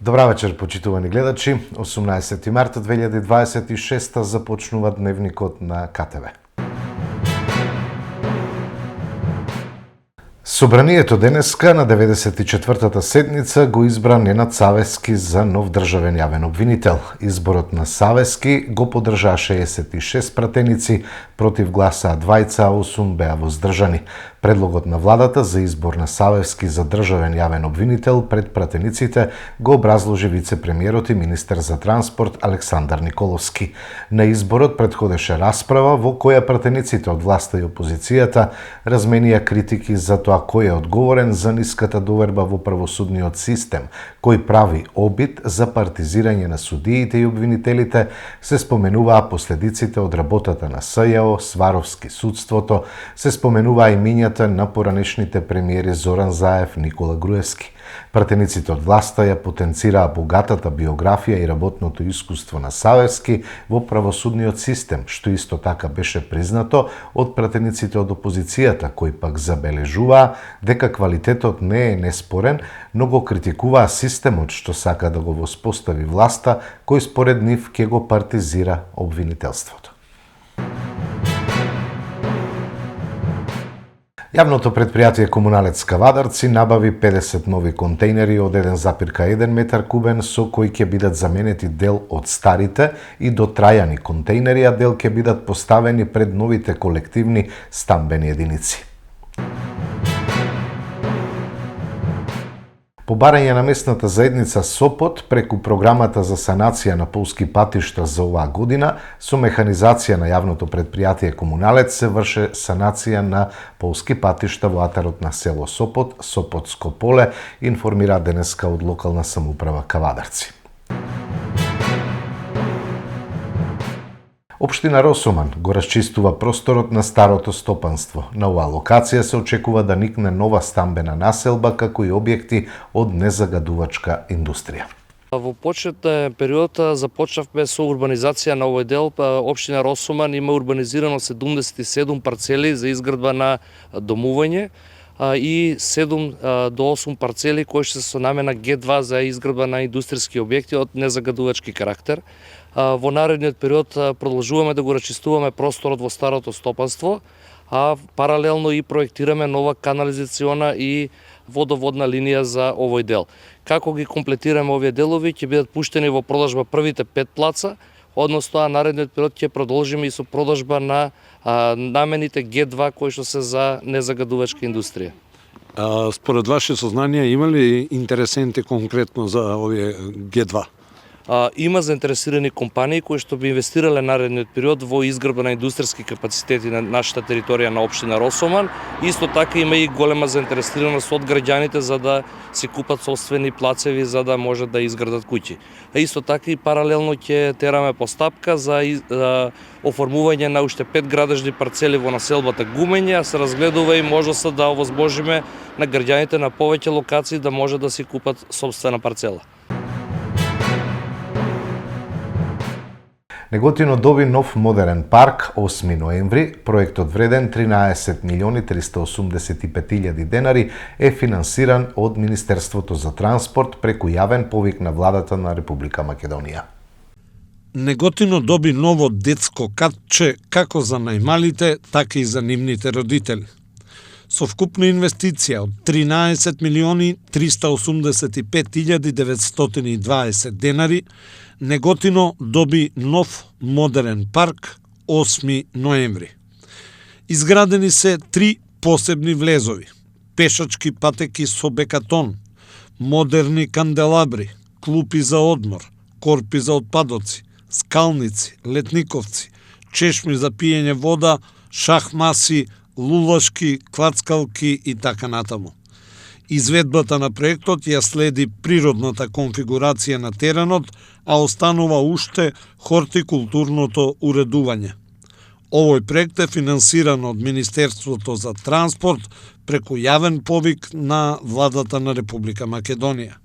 Добра вечер, почитувани гледачи. 18 март 2026 започнува дневникот на КТВ. Собранието денеска на 94-та седница го избра Ненад Савески за нов државен јавен обвинител. Изборот на Савески го поддржаа 66 пратеници, против гласаа 2, 8 беа воздржани. Предлогот на владата за избор на Савески за државен јавен обвинител пред пратениците го образложи вице-премиерот и министер за транспорт Александар Николовски. На изборот претходеше расправа во која пратениците од власта и опозицијата разменија критики за тоа кој е одговорен за ниската доверба во правосудниот систем, кој прави обид за партизирање на судиите и обвинителите, се споменуваа последиците од работата на СЈО, Сваровски, судството, се споменуваа имињата на поранешните премиери Зоран Заев, Никола Груевски. Пратениците од власта ја потенцираа богатата биографија и работното искуство на Савески во правосудниот систем, што исто така беше признато од пратениците од опозицијата, кои пак забележуваа дека квалитетот не е неспорен, но го критикуваа системот што сака да го воспостави власта, кој според нив ќе го партизира обвинителството. Јавното предпријатие Комуналец Кавадарци набави 50 нови контејнери од 1,1 метар кубен со кои ќе бидат заменети дел од старите и дотрајани контејнери, а дел ќе бидат поставени пред новите колективни стамбени единици. По барање на местната заедница Сопот, преку програмата за санација на полски патишта за оваа година, со механизација на јавното предпријатие Комуналец се врше санација на полски патишта во атарот на село Сопот, Сопотско поле, информира денеска од локална самоуправа Кавадарци. Општина Росоман го расчистува просторот на старото стопанство. На оваа локација се очекува да никне нова стамбена населба, како и објекти од незагадувачка индустрија. Во почетен период започнавме со урбанизација на овој дел. Општина Росоман има урбанизирано 77 парцели за изградба на домување и 7 до 8 парцели кои се со намена Г2 за изградба на индустријски објекти од незагадувачки карактер. Во наредниот период продолжуваме да го расчистуваме просторот во старото стопанство, а паралелно и проектираме нова канализациона и водоводна линија за овој дел. Како ги комплетираме овие делови, ќе бидат пуштени во продажба првите 5 плаца, односно наредниот период ќе продолжиме и со продажба на намените Г2 кои што се за незагадувачка индустрија. Според ваше сознание има ли интересенти конкретно за овие Г2? Има заинтересирани компании кои што би инвестирале наредниот период во изградба на индустријски капацитети на нашата територија на општина Росоман. Исто така има и голема заинтересираност од граѓаните за да си купат собствени плацеви за да можат да изградат куќи. А исто така и паралелно ќе тераме постапка за оформување на уште 5 градежни парцели во населбата Гумење, а се разгледува и можноста да овозможиме на граѓаните на повеќе локации да може да си купат собствена парцела. Неготино доби нов модерен парк 8 ноември. Проектот вреден 13.385.000 денари е финансиран од Министерството за транспорт преку јавен повик на владата на Република Македонија. Неготино доби ново детско катче како за најмалите, така и за нивните родители. Со вкупна инвестиција од 13.385.920 денари, Неготино доби нов модерен парк 8 ноември. Изградени се 3 посебни влезови, пешачки патеки со бекатон, модерни канделабри, клупи за одмор, корпи за отпадоци, скалници, летниковци, чешми за пиење вода, шахмаси, лулашки, клацкалки и така натаму. Изведбата на проектот ја следи природната конфигурација на теренот, а останува уште хортикултурното уредување. Овој проект е финансиран од Министерството за транспорт преку јавен повик на владата на Република Македонија.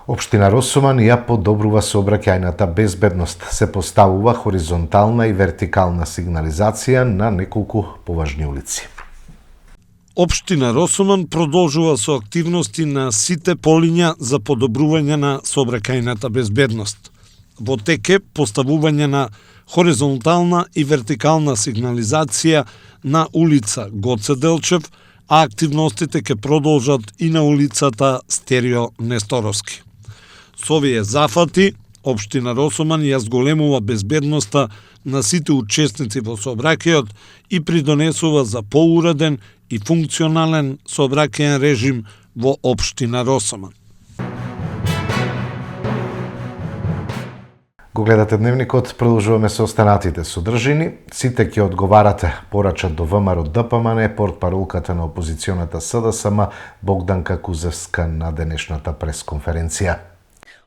Општина Росоман ја подобрува сообраќајната безбедност. Се поставува хоризонтална и вертикална сигнализација на неколку поважни улици. Општина Росоман продолжува со активности на сите полиња за подобрување на сообраќајната безбедност. Во тек е поставување на хоризонтална и вертикална сигнализација на улица Гоце Делчев, а активностите ќе продолжат и на улицата Стерио Несторовски. Со овие зафати, Општина Росоман ја зголемува безбедноста на сите учесници во сообраќајот и придонесува за поуреден и функционален сообраќајен режим во Општина Росоман. Го гледате Дневникот, продолжуваме со останатите содржини. Сите ќе одговарате, порачат до ВМРО ДПМН, портпаролката на опозиционата СДСМ Богданка Кузевска на денешната пресконференција.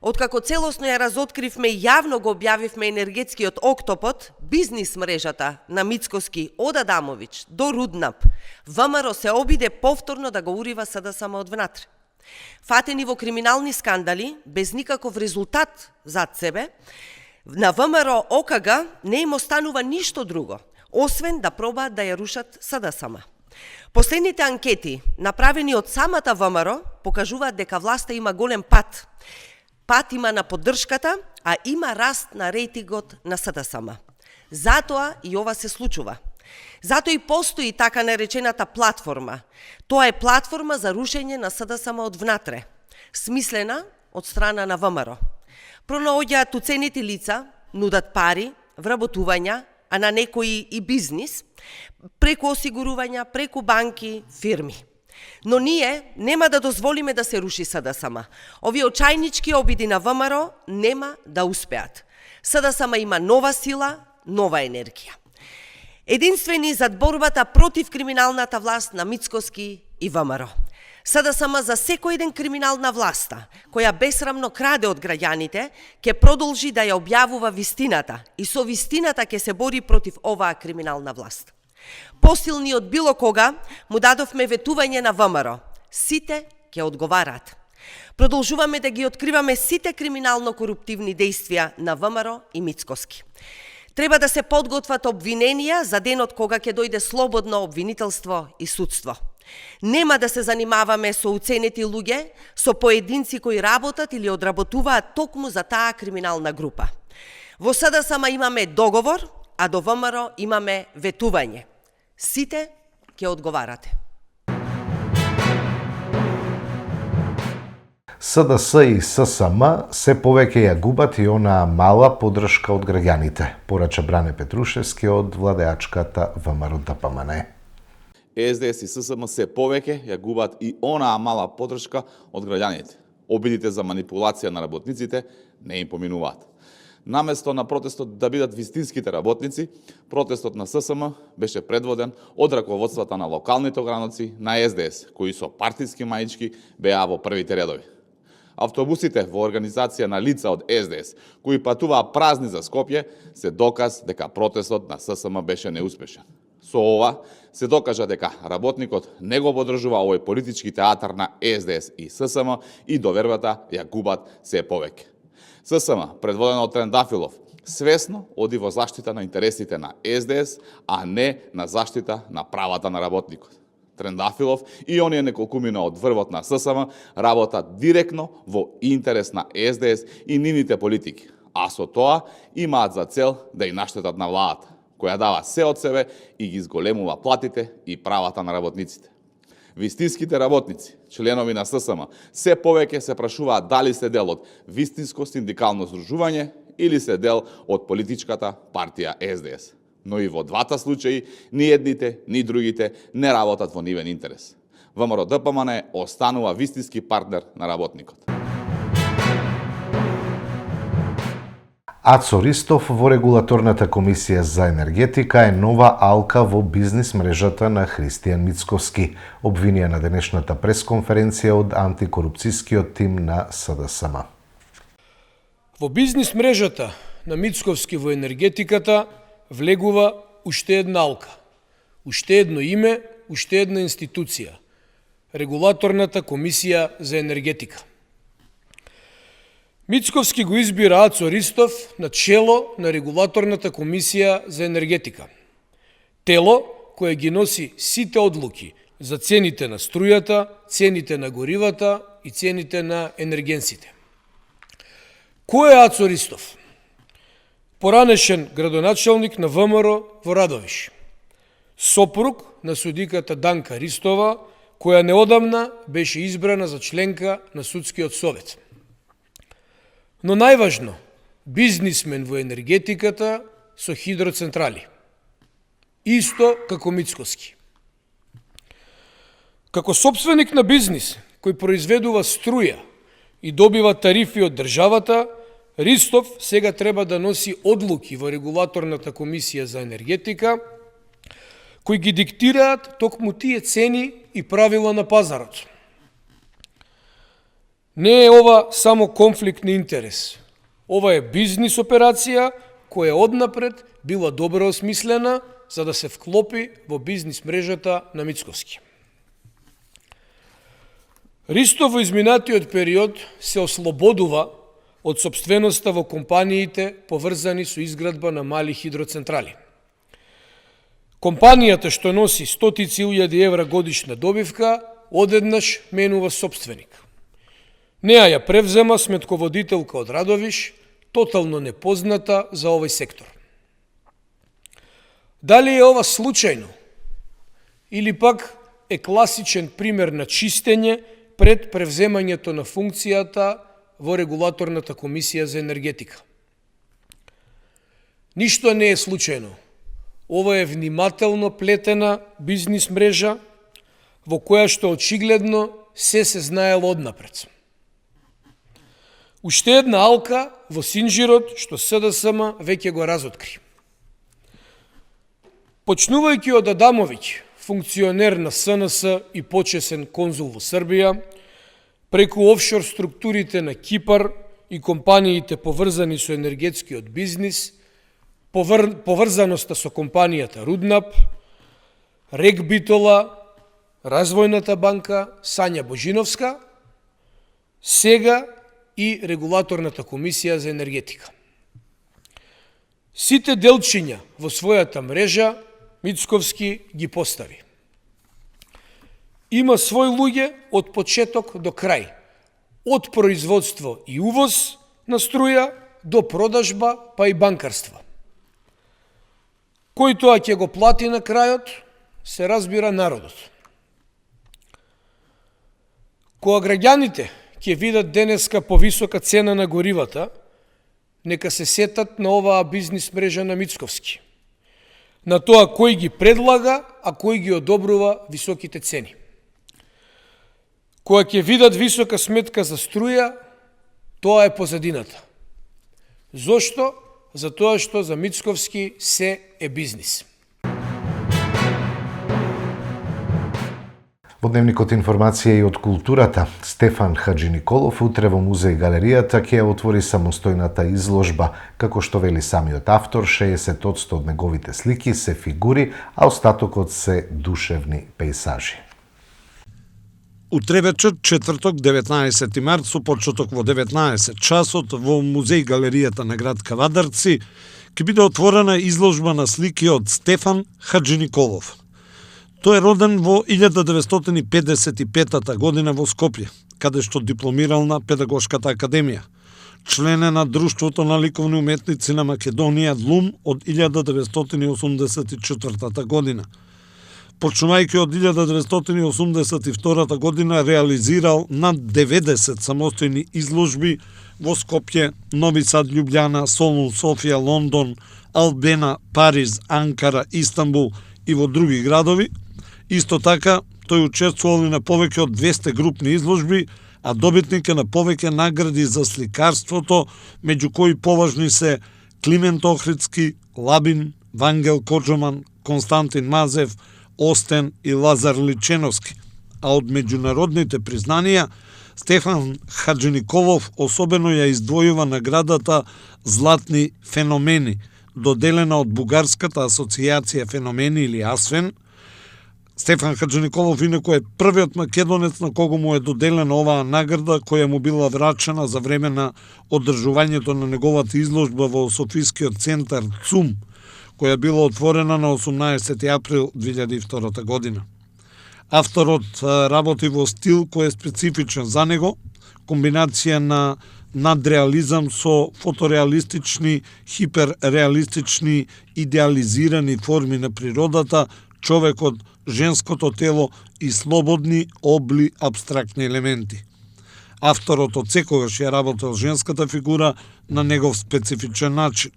Откако целосно ја разоткривме и јавно го објавивме енергетскиот октопод, бизнис мрежата на Мицкоски од Адамовиќ до Руднап, ВМРО се обиде повторно да го урива СДСМ од внатре. Фатени во криминални скандали, без никаков резултат зад себе, на ВМРО ОКГ не им останува ништо друго, освен да пробаат да ја рушат СДСМ. Последните анкети, направени од самата ВМРО, покажуваат дека власта има голем пат. Пат има на поддршката, а има раст на рейтингот на СДСМ. Затоа и ова се случува. Затоа и постои така наречената платформа. Тоа е платформа за рушење на СДСМ од внатре, смислена од страна на ВМРО. Пронаоѓаат уценети лица, нудат пари, вработувања, а на некои и бизнис, преку осигурувања, преку банки, фирми. Но ние нема да дозволиме да се руши СДСМ. Овие очајнички обиди на ВМРО нема да успеат. СДСМ има нова сила, нова енергија. Единствени зад борбата против криминалната власт на Мицкоски и ВМРО. СДСМ за секој еден криминал на власта, која бесрамно краде од граѓаните, ќе продолжи да ја објавува вистината и со вистината ќе се бори против оваа криминална власт. Посилни од било кога му дадовме ветување на ВМРО. Сите ќе одговараат. Продолжуваме да ги откриваме сите криминално-коруптивни дејствија на ВМРО и Мицкоски. Треба да се подготват обвиненија за денот кога ќе дојде слободно обвинителство и судство. Нема да се занимаваме со уценети луѓе, со поединци кои работат или одработуваат токму за таа криминална група. Во СДСМ имаме договор, а до ВМРО имаме ветување. Сите ќе одговарате. СДС и ССМ се повеќе ја губат и онаа мала поддршка од граѓаните, порача Бране Петрушевски од владеачката ВМРО ДПМН. СДС и ССМ се повеќе ја губат и онаа мала поддршка од граѓаните. Обидите за манипулација на работниците не им поминуваат. Наместо на протестот да бидат вистинските работници, протестот на ССМ беше предводен од раководствата на локалните ограноци на СДС, кои со партиски маички беа во првите редови. Автобусите во организација на лица од СДС, кои патуваа празни за Скопје, се доказ дека протестот на ССМ беше неуспешен. Со ова се докажа дека работникот не го подржува овој политички театар на СДС и ССМ и довербата ја губат се повеќе. ССМ, предводена од Трендафилов, свесно оди во заштита на интересите на СДС, а не на заштита на правата на работникот. Трендафилов и оние неколкумина од врвот на ССМ работат директно во интерес на СДС и нивните политики, а со тоа имаат за цел да ја наштетат на владата, која дава се од себе и ги зголемува платите и правата на работниците. Вистинските работници, членови на ССМ, се повеќе се прашуваат дали се дел од вистинско синдикално здружување или се дел од политичката партија СДС. Но и во двата случаи, ни едните, ни другите не работат во нивен интерес. ВМРО ДПМН останува вистински партнер на работникот. Ацо Ристов во Регулаторната комисија за енергетика е нова алка во бизнис мрежата на Христијан Мицковски, обвинија на денешната пресконференција од антикорупцијскиот тим на СДСМ. Во бизнис мрежата на Мицковски во енергетиката влегува уште една алка, уште едно име, уште една институција – Регулаторната комисија за енергетика. Мицковски го избира Ацо Ристов на чело на Регулаторната комисија за енергетика. Тело кое ги носи сите одлуки за цените на струјата, цените на горивата и цените на енергенсите. Кој е Ацо Ристов? Поранешен градоначалник на ВМРО во Радовиш. Сопруг на судиката Данка Ристова, која неодамна беше избрана за членка на Судскиот совет. Но најважно, бизнисмен во енергетиката со хидроцентрали. Исто како Мицкоски. Како сопственик на бизнис кој произведува струја и добива тарифи од државата, Ристов сега треба да носи одлуки во регулаторната комисија за енергетика, кои ги диктираат токму тие цени и правила на пазарот. Не е ова само конфликт на интерес. Ова е бизнис операција која однапред била добро осмислена за да се вклопи во бизнис мрежата на Мицкоски. Ристов во изминатиот период се ослободува од сопственоста во компаниите поврзани со изградба на мали хидроцентрали. Компанијата што носи стотици илјади евра годишна добивка, одеднаш менува сопственик. Неа ја превзема сметководителка од Радовиш, тотално непозната за овој сектор. Дали е ова случајно или пак е класичен пример на чистење пред превземањето на функцијата во регулаторната комисија за енергетика? Ништо не е случајно. Ова е внимателно плетена бизнис мрежа во која што очигледно се знаело однапред. Уште една алка во синџирот што СДСМ веќе го разоткри. Почнувајќи од Адамовиќ, функционер на СНС и почесен конзул во Србија, преку офшор структурите на Кипар и компаниите поврзани со енергетскиот бизнис, поврзаноста со компанијата Руднап, Рек Битола, Развојната банка Сања Божиновска, сега и регулаторната комисија за енергетика. Сите делчиња во својата мрежа Мицковски ги постави. Има свој луѓе од почеток до крај, од производство и увоз на струја до продажба па и банкарство. Кој тоа ќе го плати на крајот, се разбира народот. Кога граѓаните ќе видат денеска повисока цена на горивата, нека се сетат на оваа бизнис мрежа на Мицковски. На тоа кој ги предлага, а кој ги одобрува високите цени. Кога ќе видат висока сметка за струја, тоа е позадината. Зошто? Затоа што за Мицковски се е бизнис. Во дневникот информација и од културата, Стефан Хаджи Николов утре во музеј галеријата ќе ја отвори самостојната изложба. Како што вели самиот автор, 60% од неговите слики се фигури, а остатокот се душевни пејсажи. Утре вечер, четврток, 19 март, со почеток во 19 часот во музеј галеријата на град Кавадарци ќе биде отворена изложба на слики од Стефан Хаджи Николов. Тој е роден во 1955 година во Скопје, каде што дипломирал на Педагошката академија. Член е на Друштвото на ликовни уметници на Македонија ДЛУМ од 1984 година. Почнувајќи од 1982 година реализирал над 90 самостојни изложби во Скопје, Нови Сад, Љубљана, Солун, Софија, Лондон, Албена, Париз, Анкара, Истанбул и во други градови. Исто така, тој учествувал и на повеќе од 200 групни изложби, а добитник е на повеќе награди за сликарството, меѓу кои поважни се Климент Охридски, Лабин, Вангел Коджоман, Константин Мазев, Остен и Лазар Личеновски. А од меѓународните признанија, Стефан Хаджи Николов особено ја издвојува наградата Златни феномени, доделена од Бугарската асоцијација феномени или АСФЕН. Стефан Хаджи Николов инаку е првиот македонец на кого му е доделена оваа награда, која му била врачена за време на одржувањето на неговата изложба во Софискиот центар ЦУМ, која била отворена на 18 април 2002 година. Авторот работи во стил кој е специфичен за него, комбинација на надреализам со фотореалистични, хиперреалистични, идеализирани форми на природата, човекот, женското тело и слободни, обли, абстрактни елементи. Авторот од секогаш ја работел женската фигура на негов специфичен начин.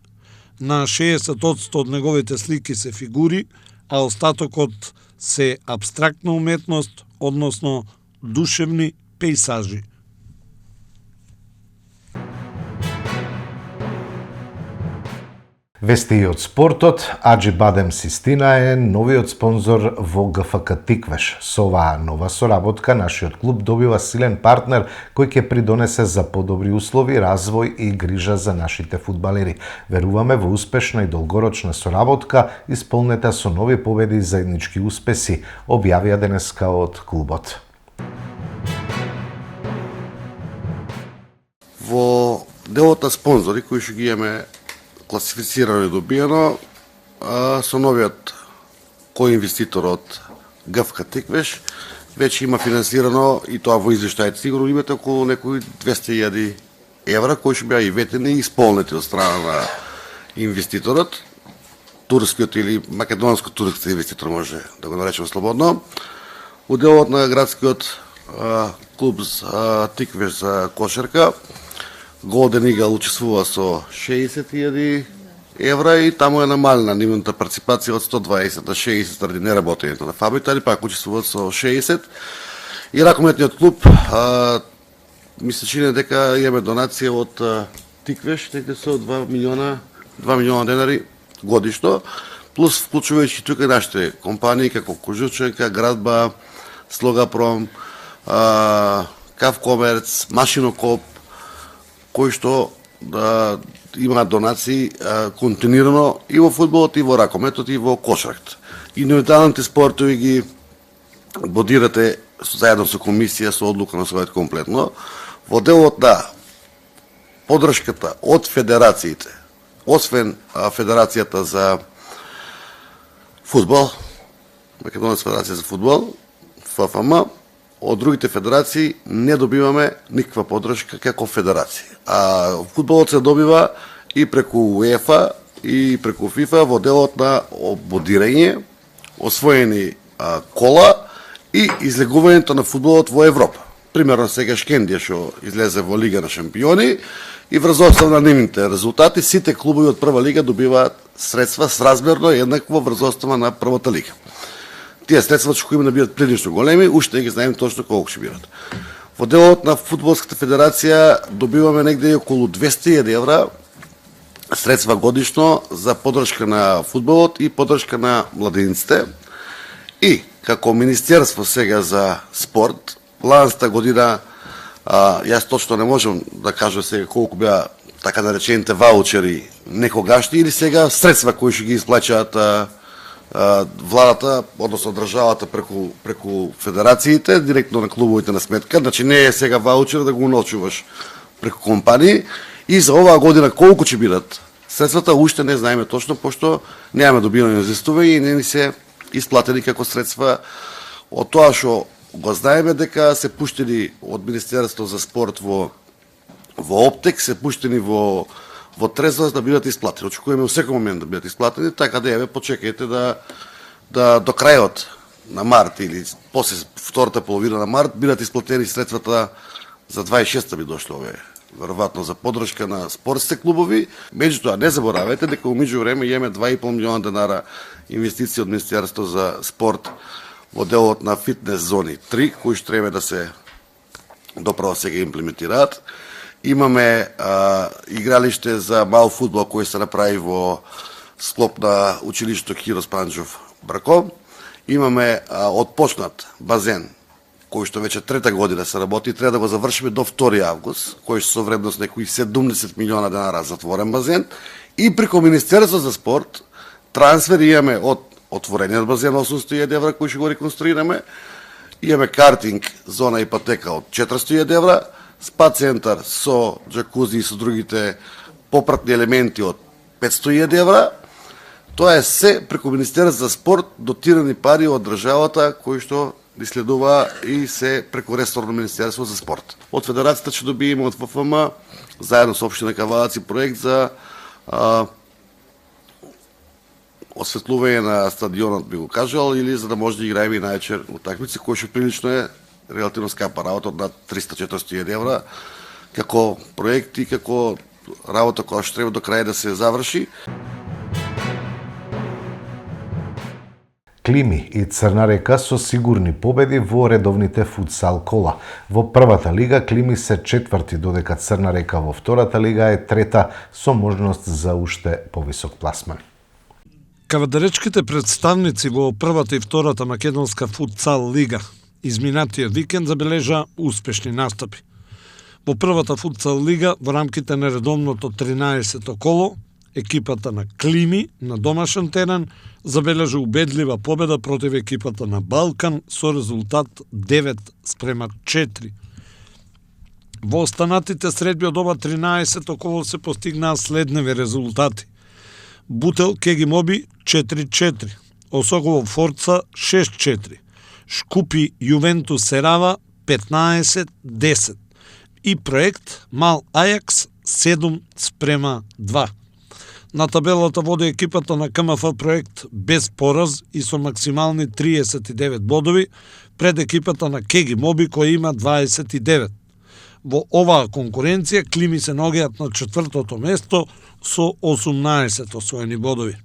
На 60% од неговите слики се фигури, а остатокот се абстрактна уметност, односно душевни пейсажи. Вести и од спортот, Аџи Бадем Систина е новиот спонзор во ГФК Тиквеш. Со оваа нова соработка, нашиот клуб добива силен партнер кој ќе придонесе за подобри услови, развој и грижа за нашите фудбалери. Веруваме во успешна и долгорочна соработка, исполнета со нови победи и заеднички успеси, објавија денеска од клубот. Во делот на спонзори кои што ги имаме класифицирано и добиено, со новиот коинвеститор од ГФК Тиквеш, веќе има финансирано, и тоа во извештајот сигурно имате околу некои 200.000 евра, кои што беа и ветени и исполнети од страна на инвеститорот, турскиот или македонско-турски инвеститор, може да го наречем слободно. Во делот на градскиот клуб Тиквеш за кошарка, Голден Игл учествува со 60.000 евра и таму е намалена нивната парципација од 120 на 60 заради неработењето на фабрика, али пак учествуваат со 60. И ракометниот клуб, ми се чини дека имаме донација од Тиквеш, некаде со 2 милиона денари годишно, плюс вклучувајќи тука нашите компании како Кожученка, Градба, Слогапром, Кавкомерц, Машинокоп, кои што имаат донации континуирано и во фудбалот, и во ракометот, и во кошарката. Индивидуалните спортови ги бодирате заедно со комисија, со одлука на својот комплетно. Во делот на поддршката од федерациите, освен Федерацијата за фудбал, Македонска федерација за фудбал, ФФМ, од другите федерации не добиваме никаква поддршка како федерација. А фудбалот се добива и преку УЕФА и преку ФИФА во делот на бодирање, освоени кола и излегувањето на фудбалот во Европа. Примерно сега Шкендија што излезе во Лига на шампиони и врз основа на нивните резултати сите клубови од прва лига добиваат средства сразмерно еднакво врз основа на првата лига. Тие средства што има да бидат прилично големи, уште не ги знаеме точно колку ќе бидат. Во делот на Фудбалската федерација добиваме негде околу 200.000 евра средства годишно за поддршка на фудбалот и поддршка на младинците. И како Министерство сега за спорт, ланата година, јас точно не можам да кажам сега колку беа така наречените ваучери некогашни или сега средства кои што ги исплаќаат владата, односно државата преку федерациите, директно на клубовите на сметка, значи не е сега ваучер да го ночуваш преку компании. И за оваа година колку ќе бидат средствата уште не знаеме точно, пошто немаме добивано известување и не ни се исплатени како средства. Од тоа што го знаеме дека се пуштени од Министерството за спорт во Оптек, се пуштени во Трезор да бидат исплатени. Очекуваме во секој момент да бидат исплатени, така да еве почекајте да до крајот на март или после втората половина на март бидат исплатени средствата за 26-та би дошло ове, веројатно за поддршка на спортските клубови. Меѓутоа не заборавајте дека во меѓувреме имаме 2,5 милиона денара инвестиции од Министерството за спорт во делот на фитнес зони 3, кои што треба да се доправо сега имплементираат. Имаме игралиште за мал фудбал кој се направи во склоп на училиштето Кирос Панџов Брако. Имаме отпочнат базен кој што веќе трета година се работи, треба да го завршиме до 2 август, кој што со вредност некои 70 милиона денара затворен базен. И преку Министерство за спорт трансфер имаме од отворениот базен 800.000 евра кој што го реконструираме. Имаме картинг зона и патека од 400.000 евра, спа центар со джакузи и со другите попратни елементи од 500.000 евра. Тоа е се преку Министерство за спорт дотирани пари од државата кои што следува и се преку ресорно Министерство за спорт. Од Федерацијата ќе добиеме од ФФМ заедно со општина Кавалаци проект за осветлување на стадионот, би го кажал, или за да може да играеме и најчер утакмици, кој што прилично е релативно скапа работа од над 300-400 евра, како проект и како работа која што треба до крај да се заврши. Клими и Црна Река со сигурни победи во редовните футсал кола. Во првата лига Клими се четврти, додека Црна Река во втората лига е трета со можност за уште повисок пласман. Кавадаречките представници во првата и втората македонска футсал лига изминатиот викенд забележа успешни настапи. Во првата футсал лига во рамките на редовното 13-то коло екипата на Клими на домашен терен забележа убедлива победа против екипата на Балкан со резултат 9-4. Во останатите средби од ова 13-то коло се постигнаа следневи резултати. Бутел Кеги Моби 4-4, Осогово Форца 6-4, Шкупи Јувентус Серава 15-10 и проект Мал Ајакс 7-2. На табелата води екипата на КМФ проект без пораз и со максимални 39 бодови пред екипата на Кеги Моби која има 29. Во оваа конкуренција Клими се наоѓаат на четвртото место со 18 освоени бодови.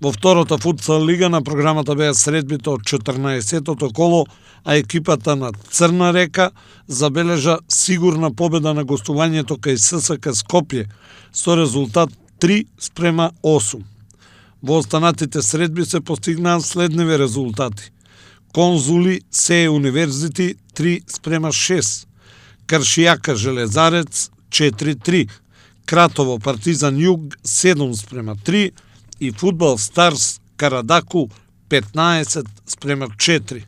Во втората футсал лига на програмата беа средбите од 14-тото коло, а екипата на Црна Река забележа сигурна победа на гостувањето кај ССК Скопје со резултат 3-8. Во останатите средби се постигнаа следневи резултати. Конзули Се Универзити 3-6, Каршијака Железарец 4-3, Кратово Партизан Југ 7-3 и Фудбал Старс Карадаку 15-4.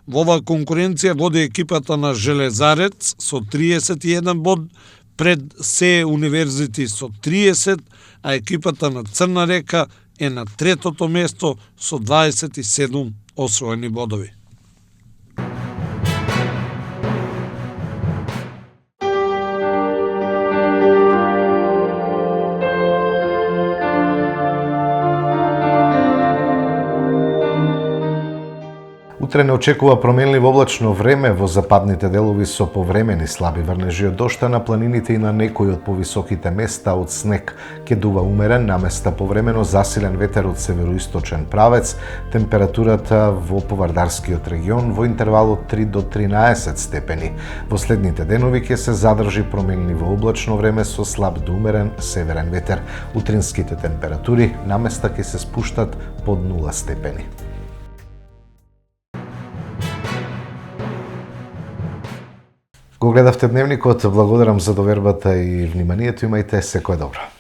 Во оваа конкуренција води екипата на Железарец со 31 бод, пред Се Универзити со 30, а екипата на Црна Река е на третото место со 27 освоени бодови. Утре не очекува променливо облачно време во западните делови со повремени слаби врнежи од дошта на планините и на некои од повисоките места од снег. Ќе дува умерен, наместа повремено засилен ветер од североисточен правец. Температурата во повардарскиот регион во интервал од 3 до 13 степени. Во следните денови ќе се задржи променливо облачно време со слаб до умерен северен ветер. Утринските температури наместа ќе се спуштат под 0 степени. Го гледавте Дневникот, благодарам за довербата и вниманието, имајте секое добро.